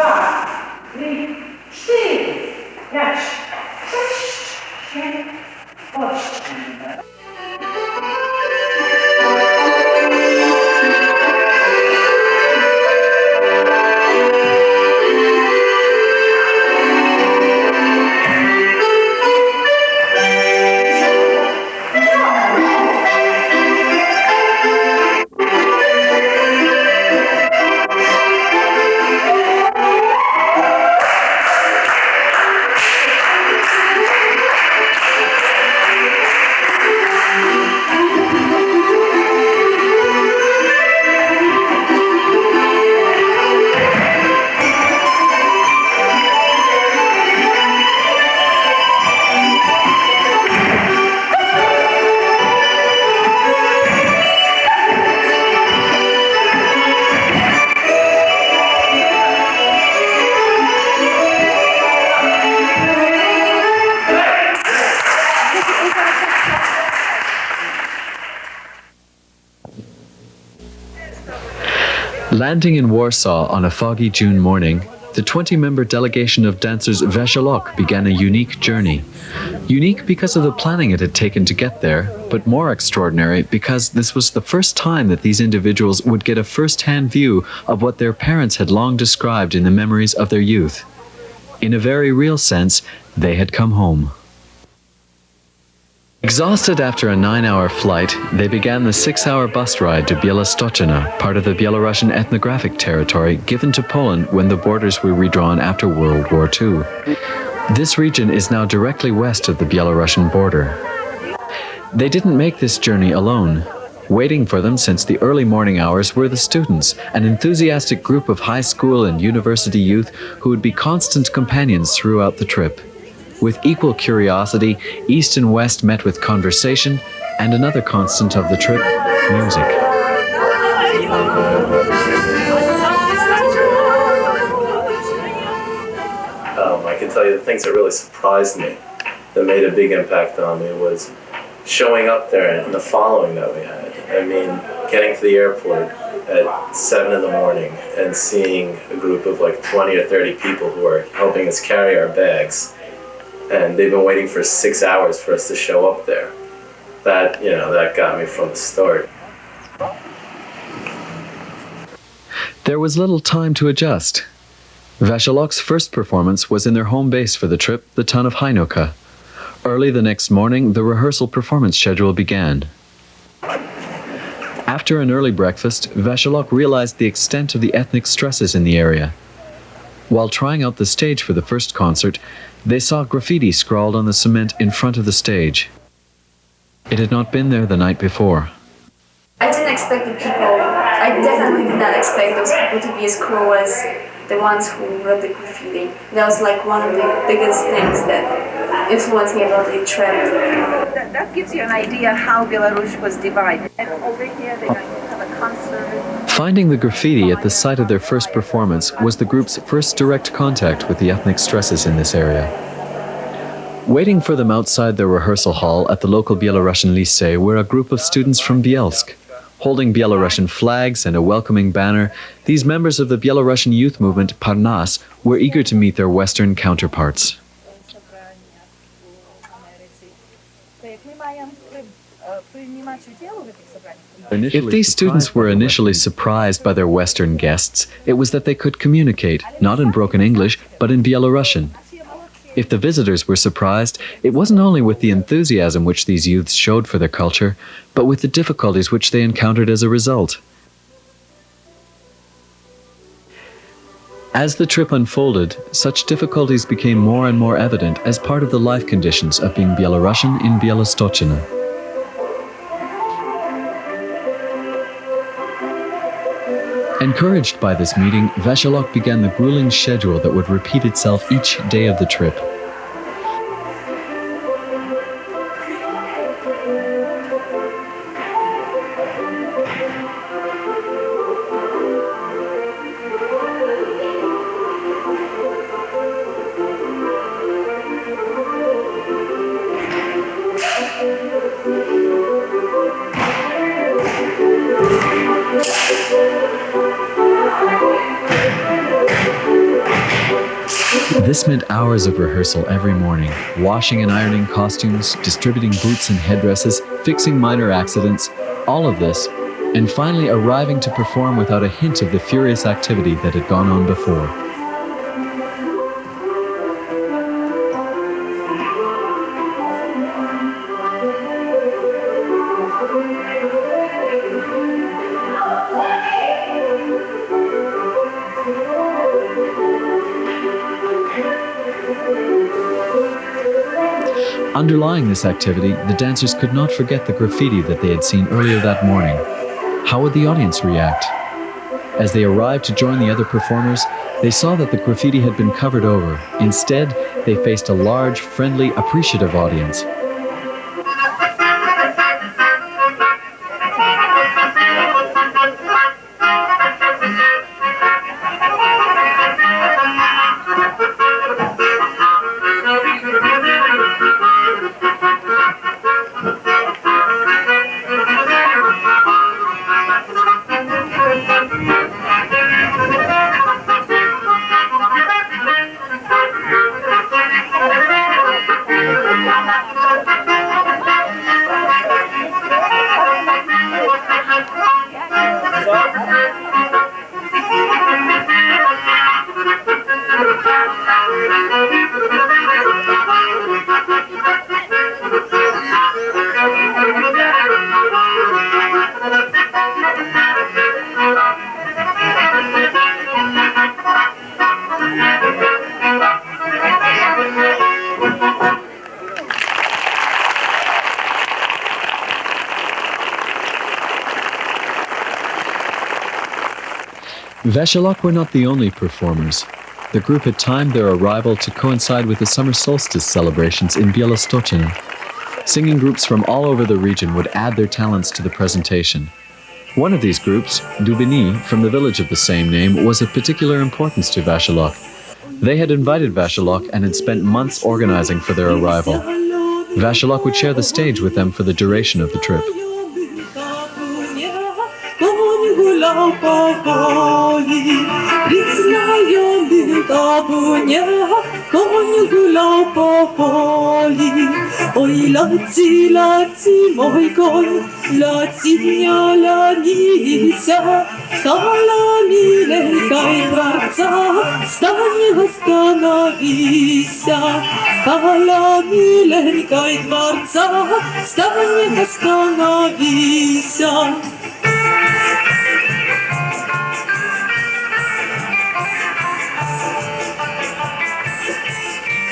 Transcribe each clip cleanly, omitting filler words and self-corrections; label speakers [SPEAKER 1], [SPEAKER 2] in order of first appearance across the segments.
[SPEAKER 1] 2, 3, 4, 5, 6, 7, 8.
[SPEAKER 2] Landing in Warsaw on a foggy June morning, the 20-member delegation of dancers Vasilok began a unique journey. Unique because of the planning it had taken to get there, but more extraordinary because this was the first time that these individuals would get a first-hand view of what their parents had long described in the memories of their youth. In a very real sense, they had come home. Exhausted after a 9-hour flight, they began the 6-hour bus ride to Bielastoccyna, part of the Belarusian ethnographic territory given to Poland when the borders were redrawn after World War II. This region is now directly west of the Belarusian border. They didn't make this journey alone. Waiting for them since the early morning hours were the students, an enthusiastic group of high school and university youth who would be constant companions throughout the trip. With equal curiosity, East and West met with conversation, and another constant of the trip, music.
[SPEAKER 3] I can tell you the things that really surprised me, that made a big impact on me, was showing up there and the following that we had. I mean, getting to the airport at 7 in the morning and seeing a group of like 20 or 30 people who are helping us carry our bags. And they've been waiting for 6 hours for us to show up there. That, that got me from the start.
[SPEAKER 2] There was little time to adjust. Vasilok's first performance was in their home base for the trip, the town of Hainoka. Early the next morning, the rehearsal performance schedule began. After an early breakfast, Vasilok realized the extent of the ethnic stresses in the area. While trying out the stage for the first concert, they saw graffiti scrawled on the cement in front of the stage. It had not been there the night before.
[SPEAKER 4] I didn't expect the people, I definitely did not expect those people to be as cruel as the ones who wrote the graffiti. That was like one of the biggest things that influenced me about the trip.
[SPEAKER 5] That gives you an idea how Belarus was divided. And over here they're going to have a concert.
[SPEAKER 2] Finding the graffiti at the site of their first performance was the group's first direct contact with the ethnic stresses in this area. Waiting for them outside their rehearsal hall at the local Belarusian lycée were a group of students from Bielsk. Holding Belarusian flags and a welcoming banner, these members of the Belarusian youth movement Parnas were eager to meet their Western counterparts. If these students were initially surprised by their Western guests, it was that they could communicate, not in broken English, but in Belarusian. If the visitors were surprised, it wasn't only with the enthusiasm which these youths showed for their culture, but with the difficulties which they encountered as a result. As the trip unfolded, such difficulties became more and more evident as part of the life conditions of being Belarusian in Bielastoccyna. Encouraged by this meeting, Vasilok began the grueling schedule that would repeat itself each day of the trip. This meant hours of rehearsal every morning, washing and ironing costumes, distributing boots and headdresses, fixing minor accidents, all of this, and finally arriving to perform without a hint of the furious activity that had gone on before. Underlying this activity, the dancers could not forget the graffiti that they had seen earlier that morning. How would the audience react? As they arrived to join the other performers, they saw that the graffiti had been covered over. Instead, they faced a large, friendly, appreciative audience. Vasilok were not the only performers. The group had timed their arrival to coincide with the summer solstice celebrations in Bielastoccyna. Singing groups from all over the region would add their talents to the presentation. One of these groups, Dubini, from the village of the same name, was of particular importance to Vasilok. They had invited Vasilok and had spent months organizing for their arrival. Vasilok would share the stage with them for the duration of the trip.
[SPEAKER 6] Oj, laci, laci, moj koń, laci, Lanisa, Alla milenka i dwarca, stanie zastanowisa. Alla milenka i dwarca, stanie zastanowisa.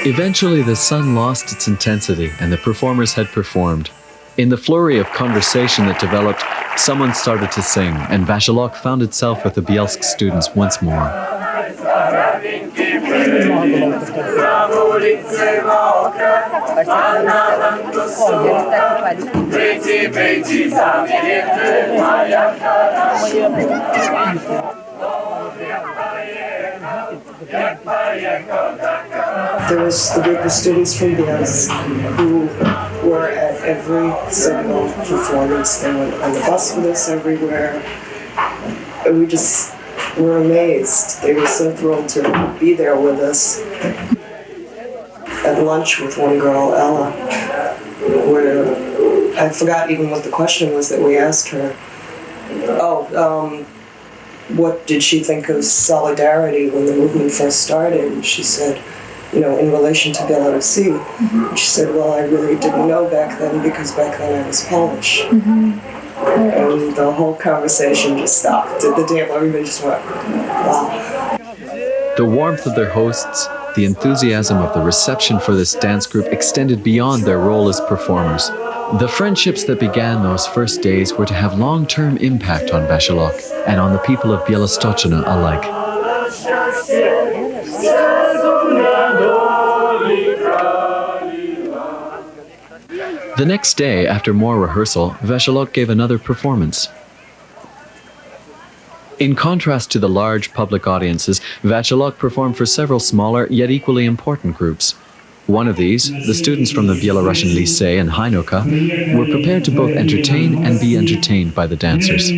[SPEAKER 2] Eventually, the sun lost its intensity and the performers had performed. In the flurry of conversation that developed, someone started to sing, and Vasilok found itself with the Bielsk students once more.
[SPEAKER 7] There was the group of students from Bielsk who were at every single performance. They went on the bus with us everywhere. And we just were amazed. They were so thrilled to be there with us. At lunch with one girl, Alla, where I forgot even what the question was that we asked her. What did she think of solidarity when the movement first started? And she said, in relation to Belarusian. She said, well, I really didn't know back then because back then I was Polish. And the whole conversation just stopped. At the table, everybody just went, wow.
[SPEAKER 2] The warmth of their hosts, the enthusiasm of the reception for this dance group extended beyond their role as performers. The friendships that began those first days were to have long-term impact on Vasilok and on the people of Bielastoccyna alike. The next day, after more rehearsal, Vasilok gave another performance. In contrast to the large public audiences, Vasilok performed for several smaller yet equally important groups. One of these, the students from the Belarusian Lycée and Hainoka, were prepared to both entertain and be entertained by the dancers.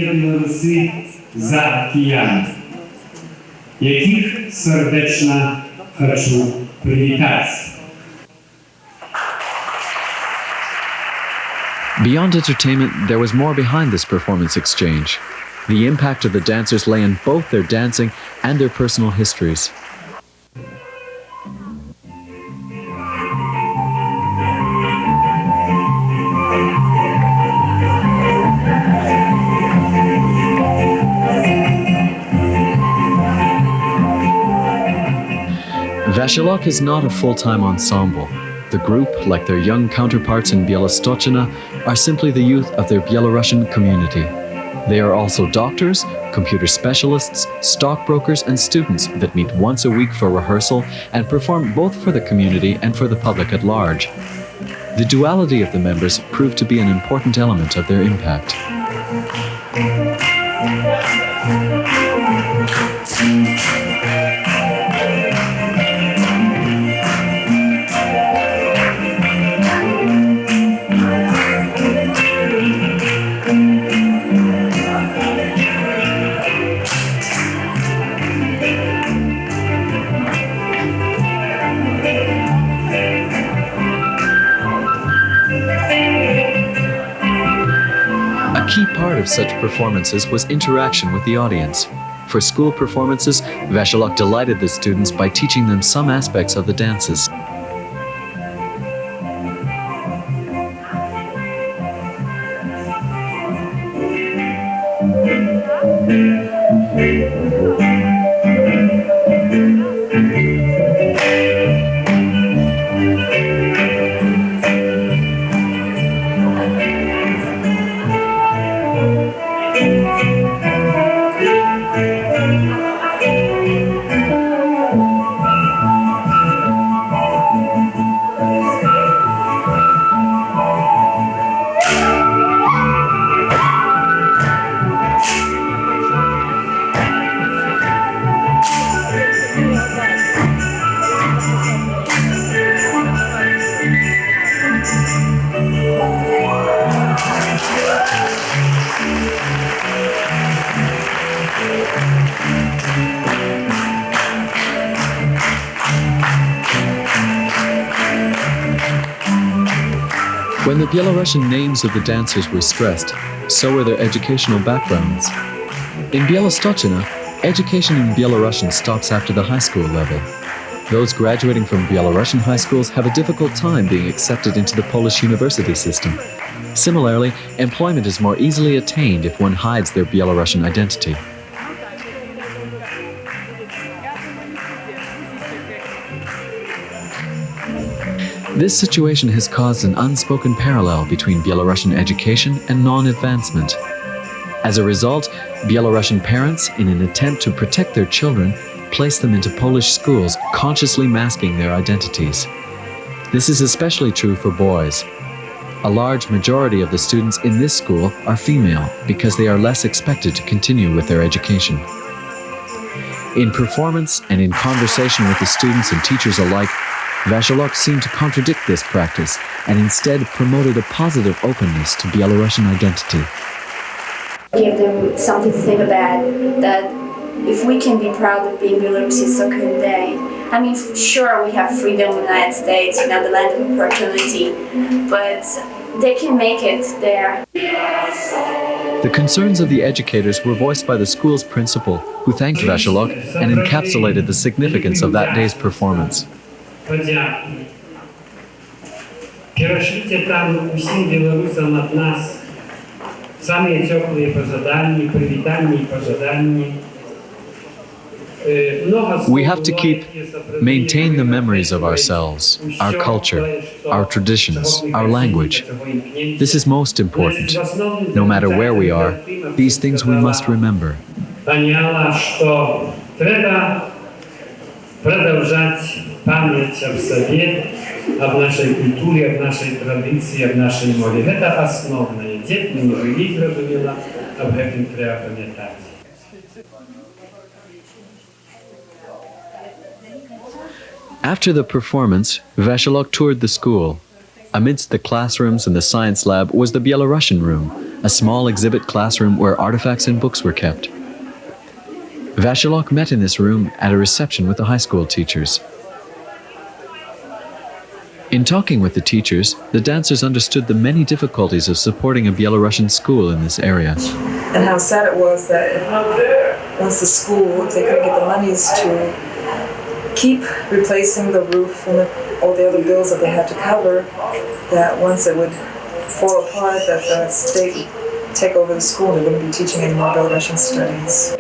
[SPEAKER 8] хорошо привитаться.
[SPEAKER 2] Beyond entertainment, there was more behind this performance exchange. The impact of the dancers lay in both their dancing and their personal histories. Vasilok is not a full-time ensemble. The group, like their young counterparts in Bielastoccyna, are simply the youth of their Belarusian community. They are also doctors, computer specialists, stockbrokers, and students that meet once a week for rehearsal and perform both for the community and for the public at large. The duality of the members proved to be an important element of their impact. A key part of such performances was interaction with the audience. For school performances, Vasilok delighted the students by teaching them some aspects of the dances. When the Belarusian names of the dancers were stressed, so were their educational backgrounds. In Bielastoccyna, education in Belarusian stops after the high school level. Those graduating from Belarusian high schools have a difficult time being accepted into the Polish university system. Similarly, employment is more easily attained if one hides their Belarusian identity. This situation has caused an unspoken parallel between Belarusian education and non-advancement. As a result, Belarusian parents, in an attempt to protect their children, place them into Polish schools, consciously masking their identities. This is especially true for boys. A large majority of the students in this school are female because they are less expected to continue with their education. In performance and in conversation with the students and teachers alike, Vasilok seemed to contradict this practice and instead promoted a positive openness to Belarusian identity.
[SPEAKER 4] Give them something to think about, that if we can be proud of being Belarusian, so can they. I mean, sure, we have freedom in the United States, the land of opportunity, but they can make it there.
[SPEAKER 2] The concerns of the educators were voiced by the school's principal, who thanked Vasilok and encapsulated the significance of that day's performance.
[SPEAKER 8] Перешлите там усім білорусам от нас самые теплые пожелания, привитания и пожелания.
[SPEAKER 2] We have to maintain the memories of ourselves, our culture, our traditions, our language. This is most important. No matter where we are, these things we must remember.
[SPEAKER 8] Поняла, что треба продолжать память об себе, об нашей культуре, об нашей традиции, об нашей мове. Это основное. Дед не живи, зрозуміла, об этом треба пам'ятати.
[SPEAKER 2] After the performance, Vasilok toured the school. Amidst the classrooms and the science lab was the Belarusian room, a small exhibit classroom where artifacts and books were kept. Vasilok met in this room at a reception with the high school teachers. In talking with the teachers, the dancers understood the many difficulties of supporting a Belarusian school in this area.
[SPEAKER 9] And how sad it was that once the school, if they couldn't get the monies to keep replacing the roof and all the other bills that they had to cover, that once it would fall apart, that the state would take over the school and they wouldn't be teaching any more Belarusian studies.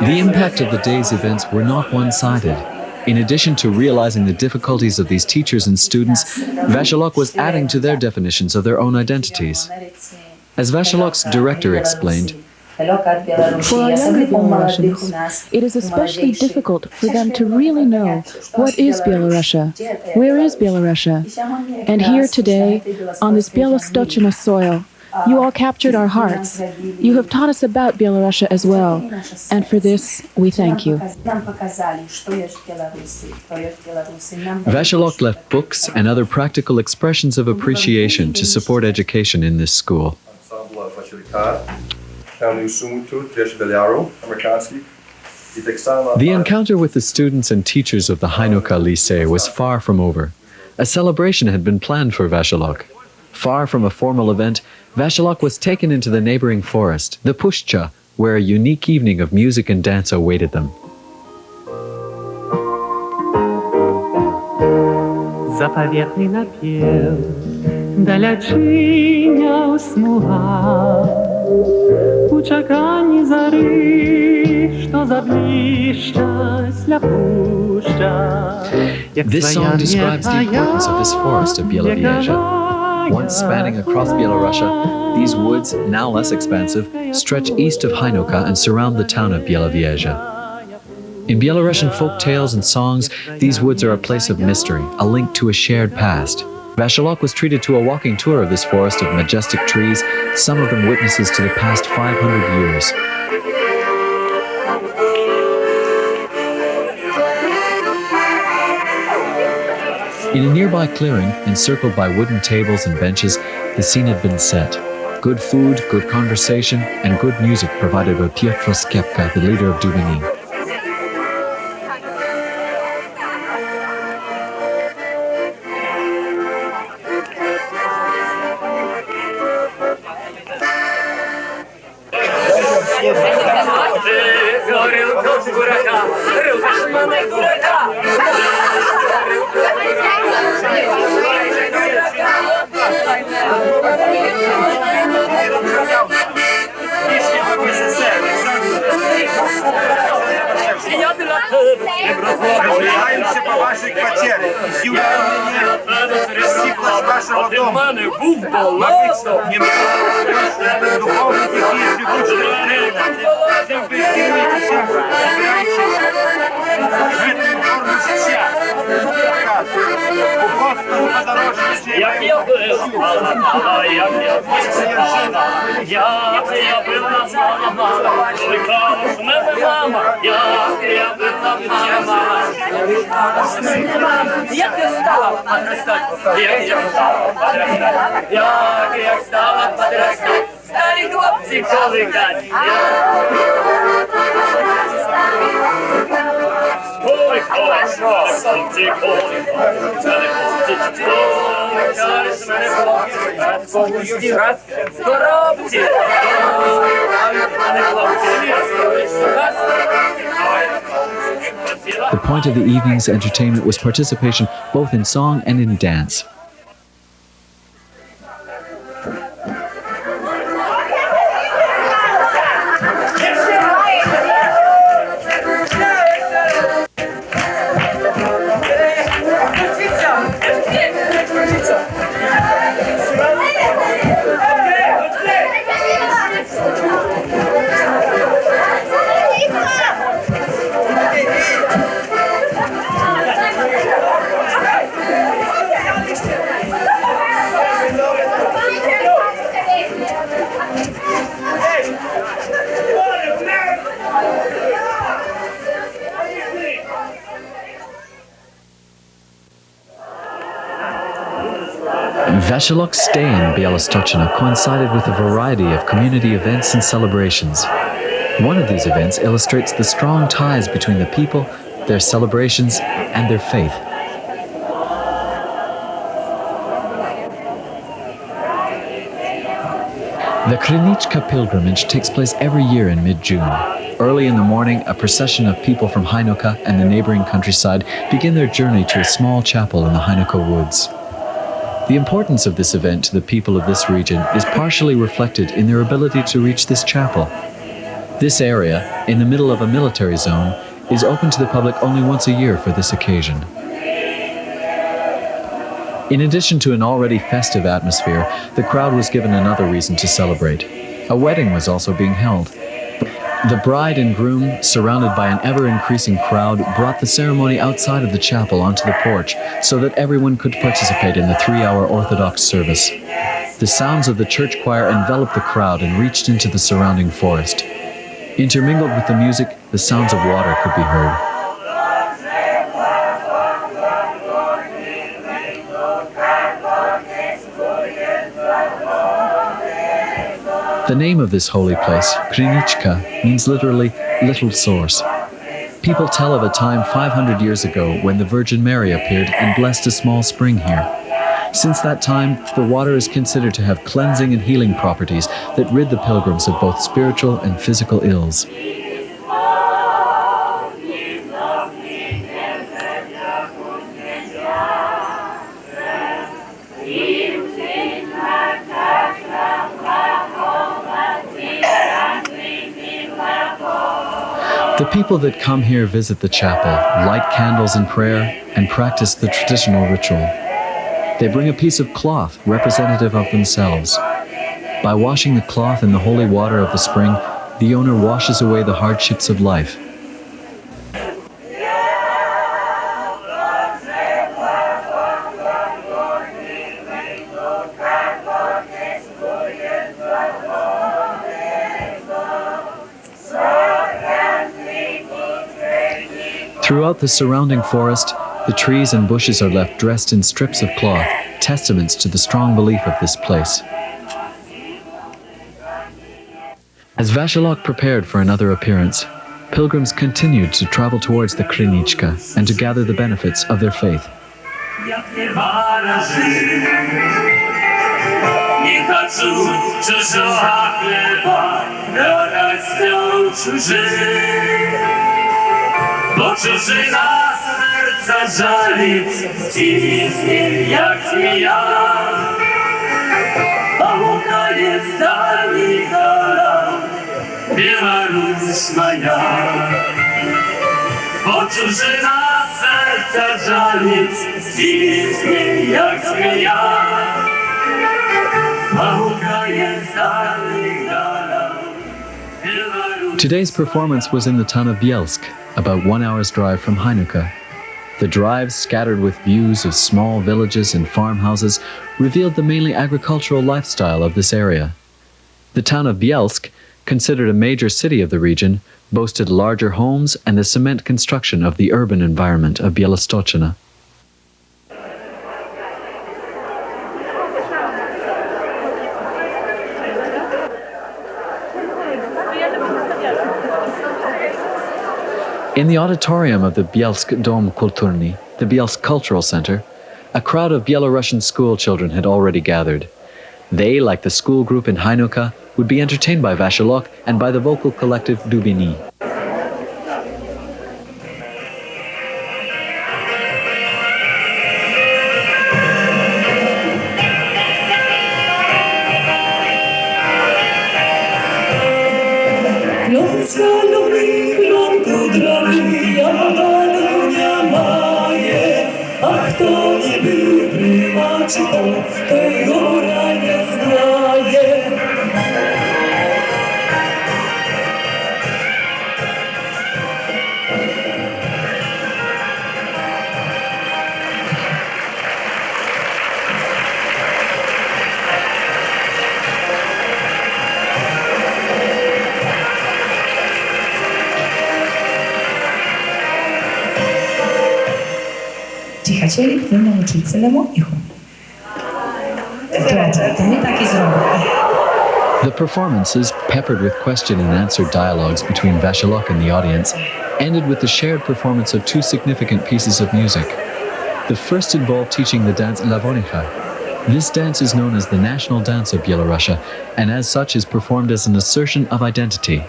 [SPEAKER 2] The impact of the day's events were not one-sided. In addition to realizing the difficulties of these teachers and students, Vasilok was adding to their definitions of their own identities. As Vasilok's director explained,
[SPEAKER 10] For our younger Belarusians, it is especially difficult for them to really know what is Belarusia, where is Belarusia. And here today, on this Bielastoccyna soil, you all captured our hearts. You have taught us about Belarusia as well, and for this, we thank you.
[SPEAKER 2] Vasilok left books and other practical expressions of appreciation to support education in this school. The encounter with the students and teachers of the Hanukkah Lycée was far from over. A celebration had been planned for Vasilok. Far from a formal event, Vasilok was taken into the neighboring forest, the Puszcza, where a unique evening of music and dance awaited them.
[SPEAKER 11] Заповедный напев далечиня уснула у чакані зари, що заблищась пуща.
[SPEAKER 2] This song describes the importance of this forest of Byelarusian. Once spanning across Belarusia, these woods, now less expansive, stretch east of Hanukkah and surround the town of Byelarusian. In Belarusian folk tales and songs, these woods are a place of mystery, a link to a shared past. Vasilok was treated to a walking tour of this forest of majestic trees, some of them witnesses to the past 500 years. In a nearby clearing, encircled by wooden tables and benches, the scene had been set. Good food, good conversation, and good music provided by Peotr Skiepka, the leader of Dubini.
[SPEAKER 12] Бояємося по вашій квартирі. І управління всіх вашого дому. Магічно. Духовники, які прибучили всім вистілитися, жити форму життя. У Господу подорожчі.
[SPEAKER 11] Як я був, Alla, як я був, я була мама, чекала ж мене мама, я була мама. Як я стала подростать, як я стала подростать, як я стала подростать, старі хлопці коликать. Ой, хлопці, Sarris мене хлопці, раз комусь, раз коробці.
[SPEAKER 2] The point of the evening's entertainment was participation both in song and in dance. Vasilok's stay in Bielastoccyna coincided with a variety of community events and celebrations. One of these events illustrates the strong ties between the people, their celebrations, and their faith. The Kryniczka pilgrimage takes place every year in mid-June. Early in the morning, a procession of people from Hanukkah and the neighboring countryside begin their journey to a small chapel in the Hanukkah woods. The importance of this event to the people of this region is partially reflected in their ability to reach this chapel. This area, in the middle of a military zone, is open to the public only once a year for this occasion. In addition to an already festive atmosphere, the crowd was given another reason to celebrate. A wedding was also being held. The bride and groom, surrounded by an ever-increasing crowd, brought the ceremony outside of the chapel onto the porch so that everyone could participate in the 3-hour Orthodox service. The sounds of the church choir enveloped the crowd and reached into the surrounding forest. Intermingled with the music, the sounds of water could be heard. The name of this holy place, Kryniczka, means literally little source. People tell of a time 500 years ago when the Virgin Mary appeared and blessed a small spring here. Since that time, the water is considered to have cleansing and healing properties that rid the pilgrims of both spiritual and physical ills. The people that come here visit the chapel, light candles in prayer, and practice the traditional ritual. They bring a piece of cloth representative of themselves. By washing the cloth in the holy water of the spring, the owner washes away the hardships of life. Throughout the surrounding forest, the trees and bushes are left dressed in strips of cloth, testaments to the strong belief of this place. As Vasilok prepared for another appearance, pilgrims continued to travel towards the Kryniczka and to gather the benefits of their faith.
[SPEAKER 6] Bo czyżyna serca żalić i istnieje jak zmienia. Paula jest dani dola, Bielaruś moja. Bo czyżyna serca żalić i istnieje jak zmienia. Paula jest dani dola.
[SPEAKER 2] Today's performance was in the town of Bielsk, about 1 hour's drive from Hanukkah. The drives, scattered with views of small villages and farmhouses, revealed the mainly agricultural lifestyle of this area. The town of Bielsk, considered a major city of the region, boasted larger homes and the cement construction of the urban environment of Bielastoccyna. In the auditorium of the Bielsk Dom Kulturny, the Bielsk Cultural Center, a crowd of Belarusian school children had already gathered. They, like the school group in Hanukkah, would be entertained by Vasilok and by the vocal collective Dubini.
[SPEAKER 13] Хотели бы вы научиться лемоиху? Это мы так и сделали.
[SPEAKER 2] The performances, peppered with question and answer dialogues between Vasilok and the audience, ended with the shared performance of two significant pieces of music. The first involved teaching the dance Lavonica. This dance is known as the national dance of Bielarussia, and as such is performed as an assertion of identity.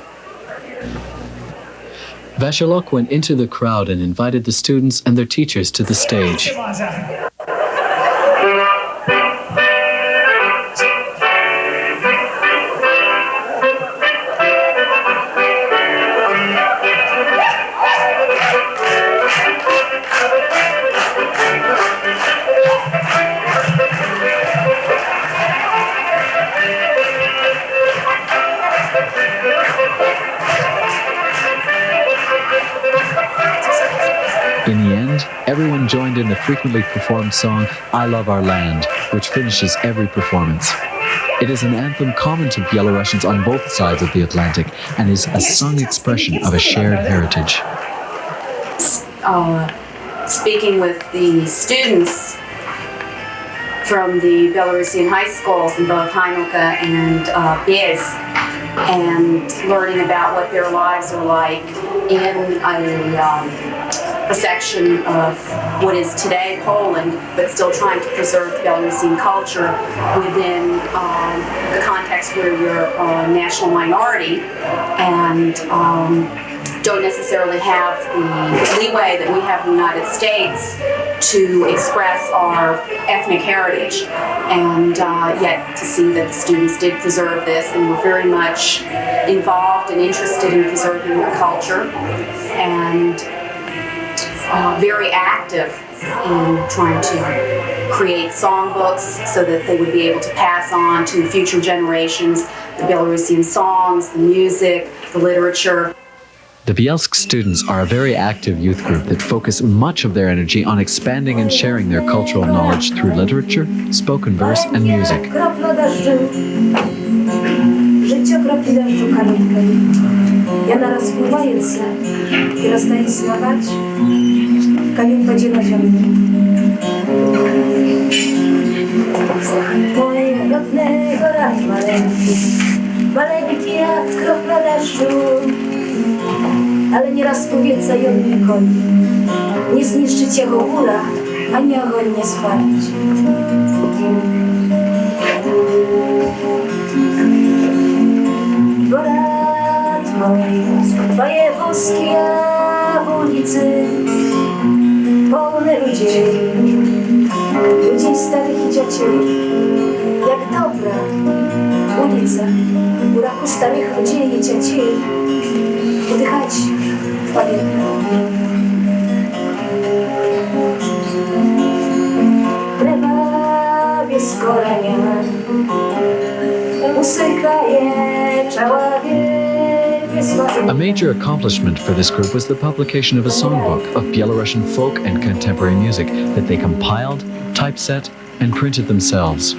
[SPEAKER 2] Vasilok went into the crowd and invited the students and their teachers to the stage. In the end, everyone joined in the frequently performed song, I Love Our Land, which finishes every performance. It is an anthem common to Belarusians on both sides of the Atlantic and is a sung expression of a shared heritage.
[SPEAKER 13] Speaking with the students from the Belarusian high schools in both Hainuka and Bielsk, and learning about what their lives are like in a section of what is today Poland, but still trying to preserve the Belarusian culture within the context where you're a national minority and don't necessarily have the leeway that we have in the United States to express our ethnic heritage, and yet to see that the students did preserve this and were very much involved and interested in preserving their culture, and very active in trying to create songbooks so that they would be able to pass on to future generations the Belarusian songs, the music, the literature.
[SPEAKER 2] The Bielsk students are a very active youth group that focus much of their energy on expanding and sharing their cultural knowledge through literature, spoken verse, and music.
[SPEAKER 14] Ale nieraz powietrza ją nie koni. Nie zniszczyć jego góra, ani ogień nie spalić. Brat mój, twoje wózki w ulicy, pełne ludzi starych i dzieci. Jak dobra ulica, u raku starych ludzi i dzieci. Oddychać, panienka. Krewawie z korenia, usychaje czaławie smaku.
[SPEAKER 2] A major accomplishment for this group was the publication of a songbook of Belarusian folk and contemporary music that they compiled, typeset, and printed themselves.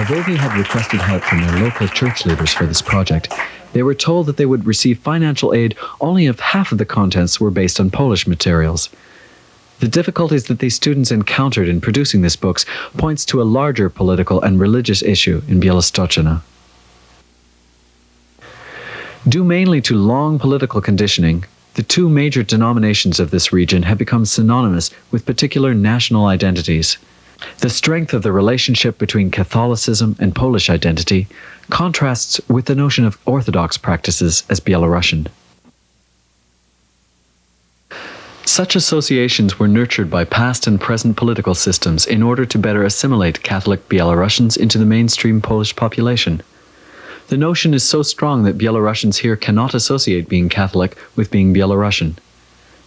[SPEAKER 2] Although they had requested help from their local church leaders for this project, they were told that they would receive financial aid only if half of the contents were based on Polish materials. The difficulties that these students encountered in producing these books points to a larger political and religious issue in Bielastoccyna. Due mainly to long political conditioning, the two major denominations of this region have become synonymous with particular national identities. The strength of the relationship between Catholicism and Polish identity contrasts with the notion of Orthodox practices as Belarusian. Such associations were nurtured by past and present political systems in order to better assimilate Catholic Belarusians into the mainstream Polish population. The notion is so strong that Belarusians here cannot associate being Catholic with being Belarusian.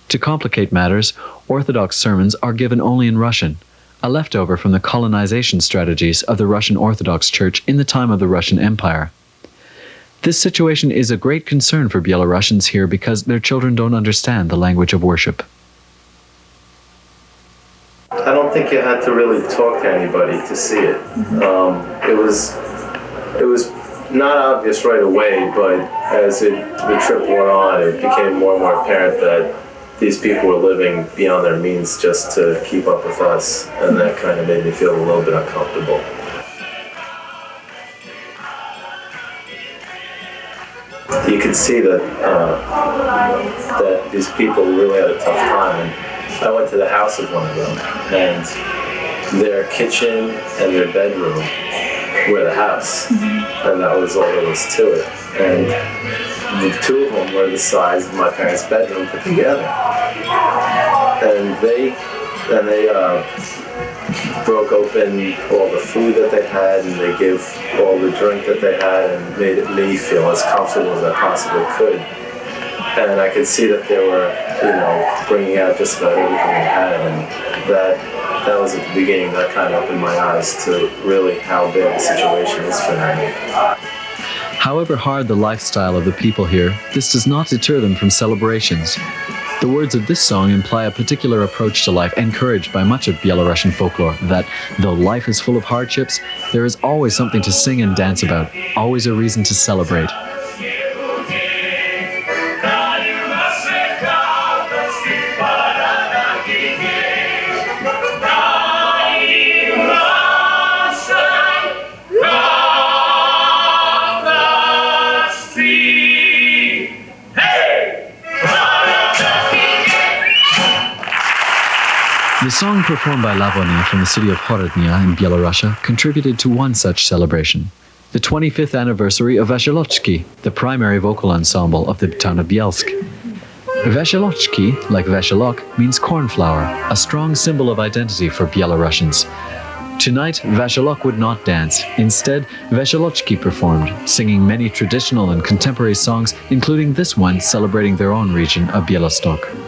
[SPEAKER 2] To complicate matters, Orthodox sermons are given only in Russian, a leftover from the colonization strategies of the Russian Orthodox Church in the time of the Russian Empire. This situation is a great concern for Belarusians here because their children don't understand the language of worship.
[SPEAKER 3] I don't think you had to really talk to anybody to see it. It was not obvious right away, but as the trip went on, it became more and more apparent that these people were living beyond their means just to keep up with us, and that kind of made me feel a little bit uncomfortable. You could see that that these people really had a tough time, and I went to the house of one of them, and their kitchen and their bedroom were the house, and that was all there was to it. And the two of them were the size of my parents' bedroom put together. And they broke open all the food that they had, and they gave all the drink that they had, and made me feel as comfortable as I possibly could. And I could see that they were, bringing out just about everything they had, and that was at the beginning that kind of opened my eyes to really how bad the situation is for them.
[SPEAKER 2] However hard the lifestyle of the people here, this does not deter them from celebrations. The words of this song imply a particular approach to life encouraged by much of Belarusian folklore, that though life is full of hardships, there is always something to sing and dance about, always a reason to celebrate. The song performed by Lavonia from the city of Horodnia in Belarusia contributed to one such celebration, the 25th anniversary of Vasilok, the primary vocal ensemble of the town of Bielsk. Vasilok, like Vasilok, means cornflower, a strong symbol of identity for Belarusians. Tonight, Vasilok would not dance. Instead, Vasilok performed, singing many traditional and contemporary songs, including this one celebrating their own region of Bielastoccyna.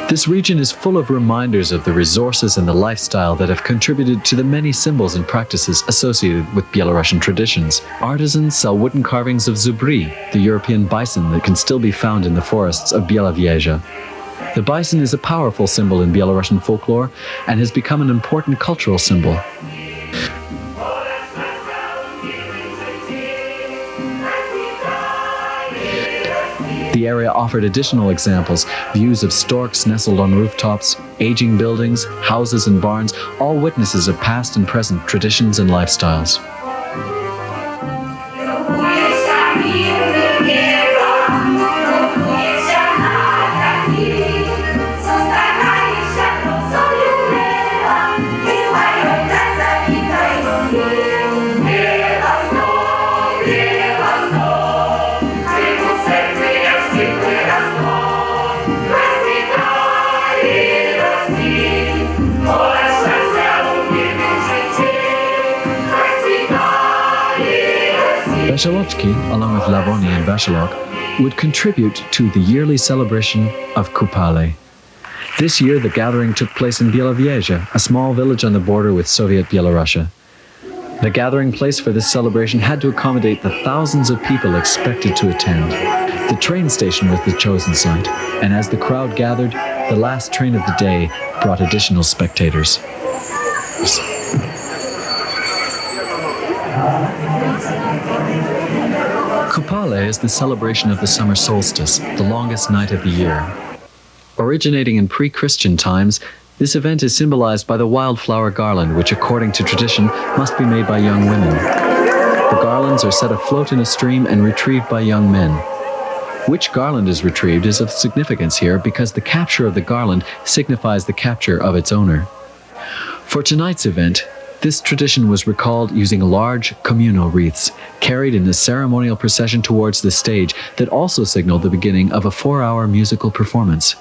[SPEAKER 2] This region is full of reminders of the resources and the lifestyle that have contributed to the many symbols and practices associated with Belarusian traditions. Artisans sell wooden carvings of zubri, the European bison that can still be found in the forests of Bielarusian. The bison is a powerful symbol in Belarusian folklore and has become an important cultural symbol. The area offered additional examples, views of storks nestled on rooftops, aging buildings, houses and barns, all witnesses of past and present traditions and lifestyles. Vasilok, along with Lavonia and Vasilok, would contribute to the yearly celebration of Kipel. This year, the gathering took place in Byelarusian, a small village on the border with Soviet Belarusia. The gathering place for this celebration had to accommodate the thousands of people expected to attend. The train station was the chosen site, and as the crowd gathered, the last train of the day brought additional spectators. Kipel is the celebration of the summer solstice, the longest night of the year. Originating in pre-Christian times, this event is symbolized by the wildflower garland, which according to tradition must be made by young women. The garlands are set afloat in a stream and retrieved by young men. Which garland is retrieved is of significance here because the capture of the garland signifies the capture of its owner. For tonight's event, this tradition was recalled using large communal wreaths, carried in a ceremonial procession towards the stage that also signaled the beginning of a 4-hour musical performance.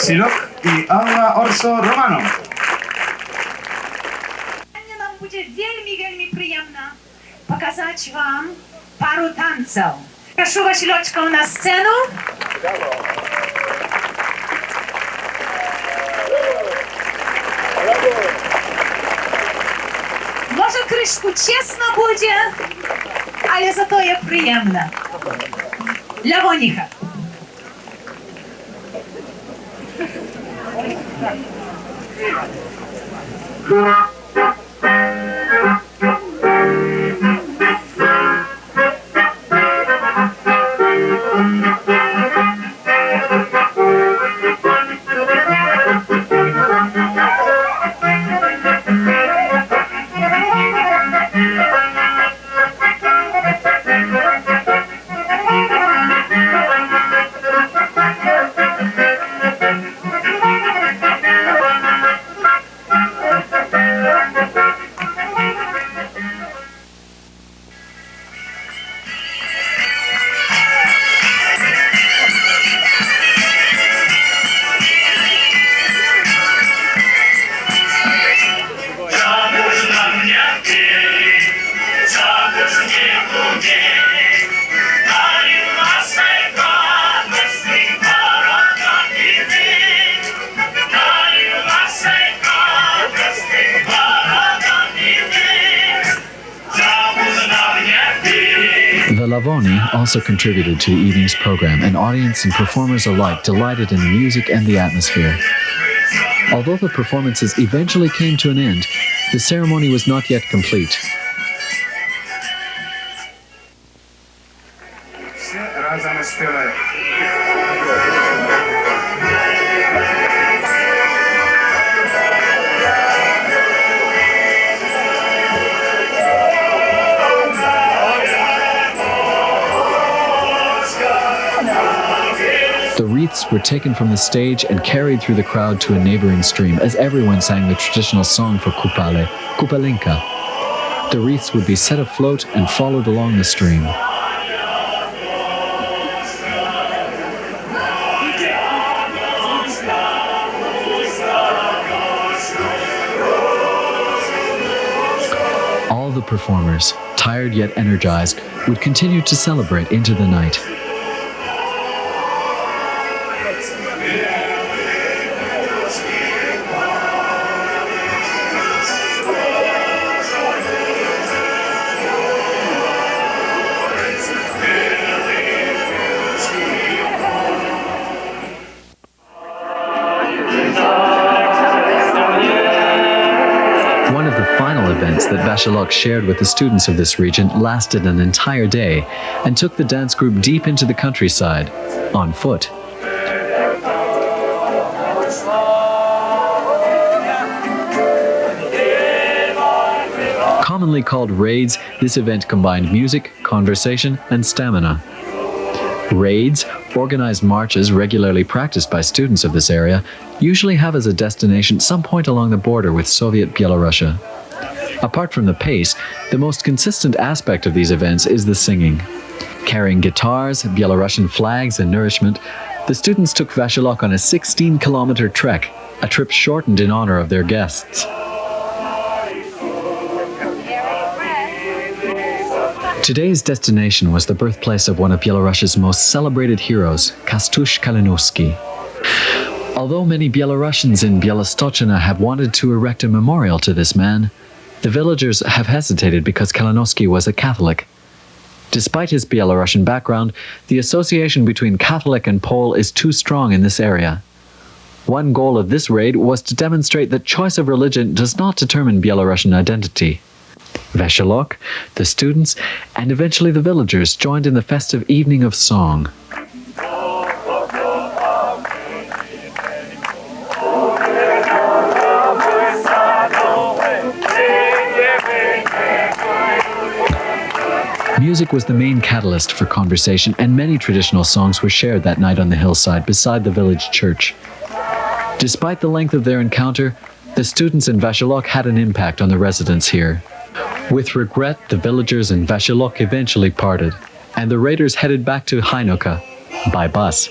[SPEAKER 12] Vasilok i Alla, Orsa, Romano.
[SPEAKER 5] Nam będzie wielmi przyjemne pokazać wam paru tańców. Proszę Wasiloczką na scenę. Może kryszku ciasno będzie, ale za to jest przyjemne. Dla wonicha.
[SPEAKER 2] The Lavoni also contributed to the evening's program, and audience and performers alike delighted in the music and the atmosphere. Although the performances eventually came to an end, the ceremony was not yet complete. The wreaths were taken from the stage and carried through the crowd to a neighboring stream as everyone sang the traditional song for Kupale, Kupalinka. The wreaths would be set afloat and followed along the stream. All the performers, tired yet energized, would continue to celebrate into the night. One of the final events that Vasilok shared with the students of this region lasted an entire day and took the dance group deep into the countryside, on foot. Commonly called raids, this event combined music, conversation, and stamina. Raids, organized marches regularly practiced by students of this area, usually have as a destination some point along the border with Soviet Belarusia. Apart from the pace, the most consistent aspect of these events is the singing. Carrying guitars, Belarusian flags, and nourishment, the students took Vasilok on a 16-kilometer trek, a trip shortened in honor of their guests. Today's destination was the birthplace of one of Belarusia's most celebrated heroes, Kastusz Kalinowski. Although many Belarusians in Bielastoccyna have wanted to erect a memorial to this man, the villagers have hesitated because Kalinowski was a Catholic. Despite his Belarusian background, the association between Catholic and Pole is too strong in this area. One goal of this raid was to demonstrate that choice of religion does not determine Belarusian identity. Vasilok, the students, and eventually the villagers joined in the festive evening of song. Music was the main catalyst for conversation, and many traditional songs were shared that night on the hillside beside the village church. Despite the length of their encounter, the students and Vasilok had an impact on the residents here. With regret, the villagers and Vasilok eventually parted, and the raiders headed back to Hanukkah by bus.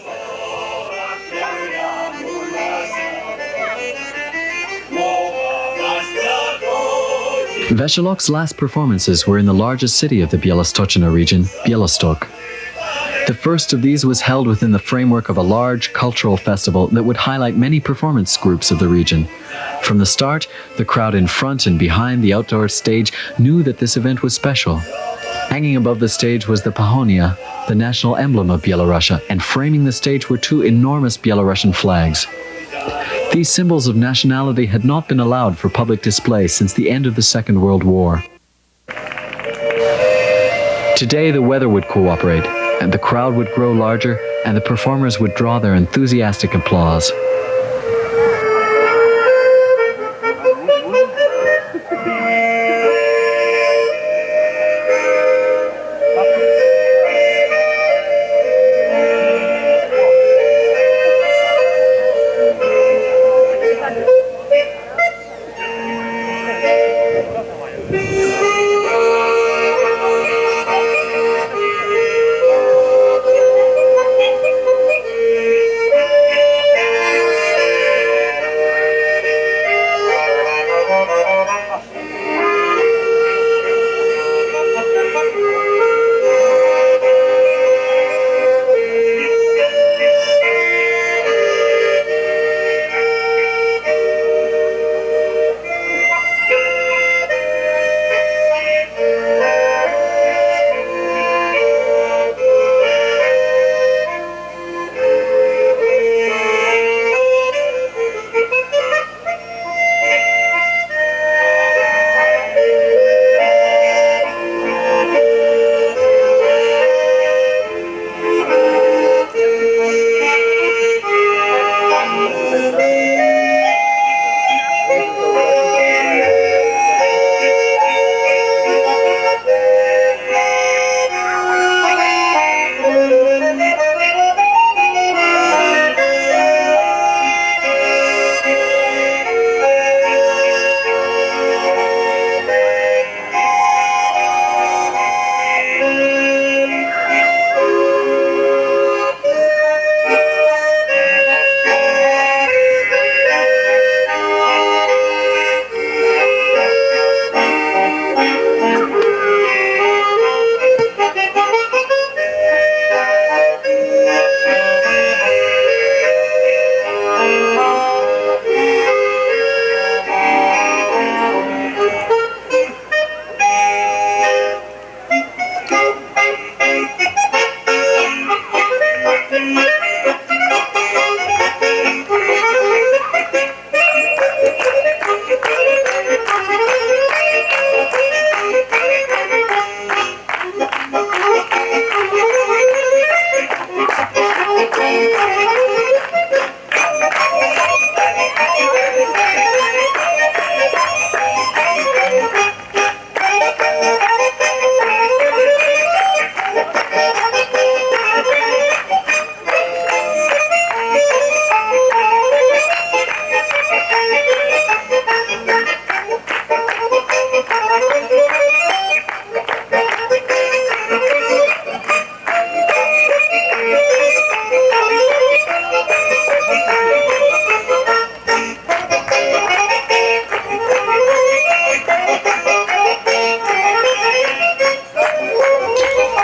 [SPEAKER 2] Vasilok's last performances were in the largest city of the Bielastoccyna region, Bielostok. The first of these was held within the framework of a large cultural festival that would highlight many performance groups of the region. From the start, the crowd in front and behind the outdoor stage knew that this event was special. Hanging above the stage was the pahonia, the national emblem of Bielarussia, and framing the stage were two enormous Belarusian flags. These symbols of nationality had not been allowed for public display since the end of the Second World War. Today the weather would cooperate, and the crowd would grow larger, and the performers would draw their enthusiastic applause.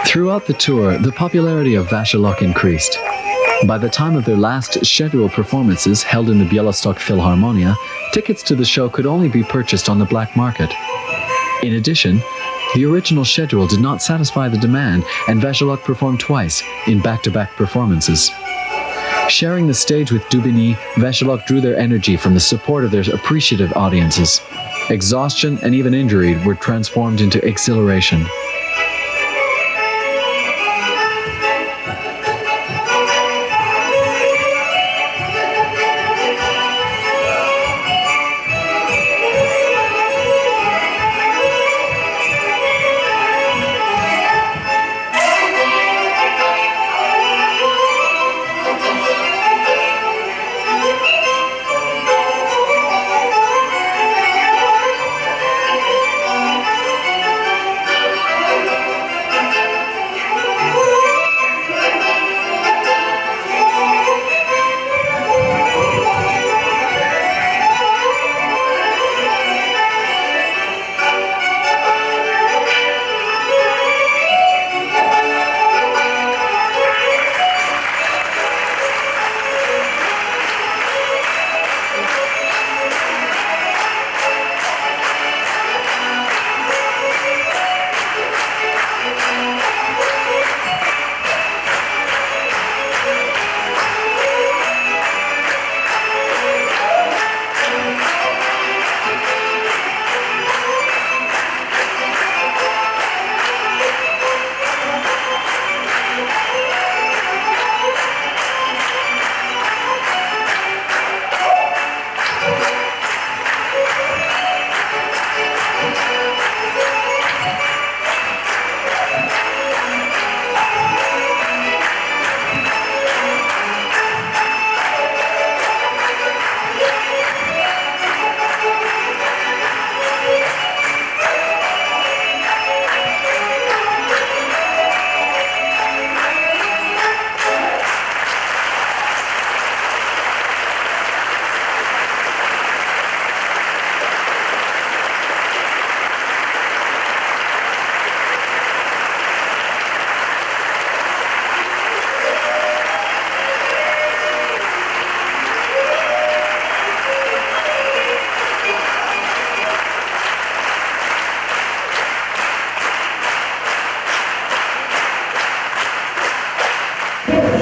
[SPEAKER 2] Throughout the tour, the popularity of Vasilok increased. By the time of their last scheduled performances held in the Bielostok Philharmonia, tickets to the show could only be purchased on the black market. In addition, the original schedule did not satisfy the demand, and Vasilok performed twice in back-to-back performances. Sharing the stage with Dubini, Vasilok drew their energy from the support of their appreciative audiences. Exhaustion and even injury were transformed into exhilaration.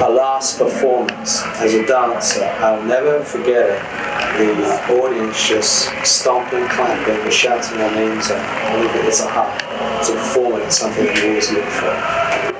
[SPEAKER 15] our last performance as a dancer, I'll never forget it. The audience just stomping, clapping, and shouting our names out. I believe it's a high. It's a performance, it's something that you always look for.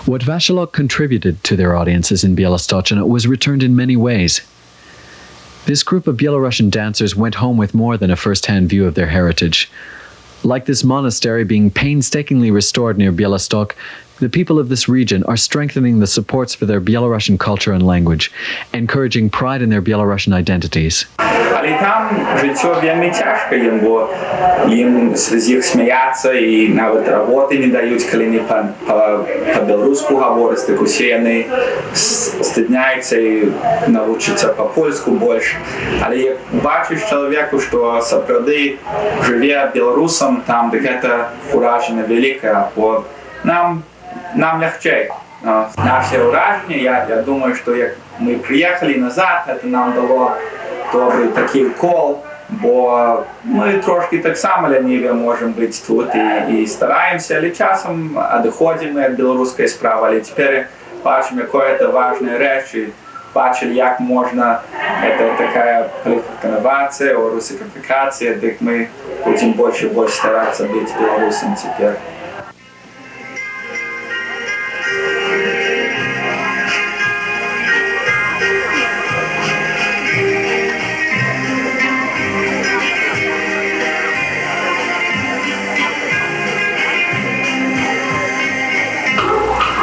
[SPEAKER 2] What Vasilok contributed to their audiences in Bielastoccyna was returned in many ways. This group of Belarusian dancers went home with more than a first-hand view of their heritage. Like this monastery being painstakingly restored near Bielostok, the people of this region are strengthening the supports for their Belarusian culture and language, encouraging pride in their Belarusian identities.
[SPEAKER 16] Але там жыццё вельмі цяжка ім, бо ім з іх смяяцца і нават работы не даюць, калі не па-беларуску гавораць, так усе яны стыдняюцца і навучацца па-польску больш. Але як бачыш чалавеку, што сапраўды жыве беларусам там, дык гэта ўражанне вялікае, бо нам лягчэй. Наše ўражанне, я думаю, што як мы прыехалі назад, гэта нам дало добрый такі укол, бо мы трошки так само ляніві можем быць тут і стараемся, але часам адыходзім ад беларускай справы, але цяпер бачым, якое это важная рэч, і бачылі, як можна, это такая кваліфікацыя, русифікацыя, дык мы будзем больш і больш старацца быць беларусам цяпер.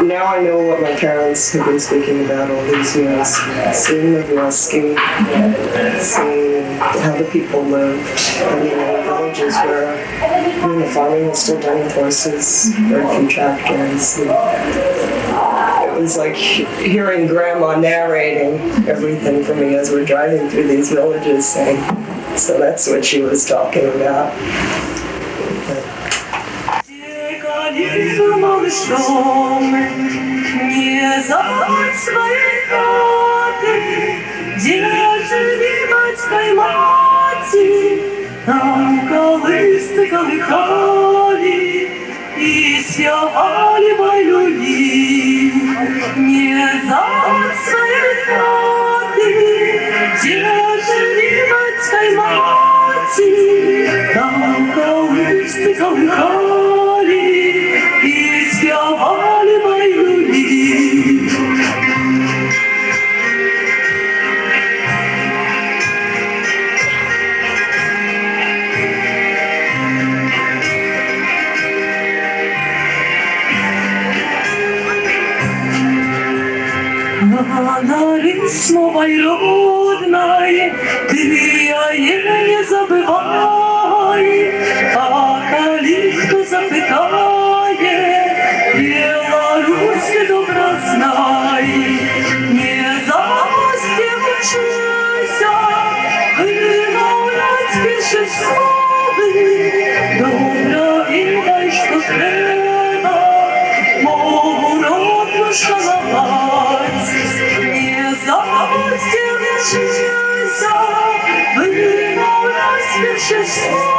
[SPEAKER 7] Now I know what my parents have been speaking about all these years. Seeing the Vioski, seeing how the people lived. I mean, in villages where the farming was still done with horses, very few tractors. It was like hearing Grandma narrating everything for me as we're driving through these villages, saying, so that's what she was talking about.
[SPEAKER 6] Не забудь своей хаты, где жили батька и мати, там колысцы колыхали и спевали байлюли. Не забудь своей хаты, где жили батька и мати, там колысцы колыхали и спевали байлюли. На рисмовой родной ты не забывай, а коли кто запытает, Беларусь добро знай. Не забудь, учися, вымовлять пиши словы, добро видай, что треба, мову родну шановать. Не забудь, учися, вымовлять пиши словы.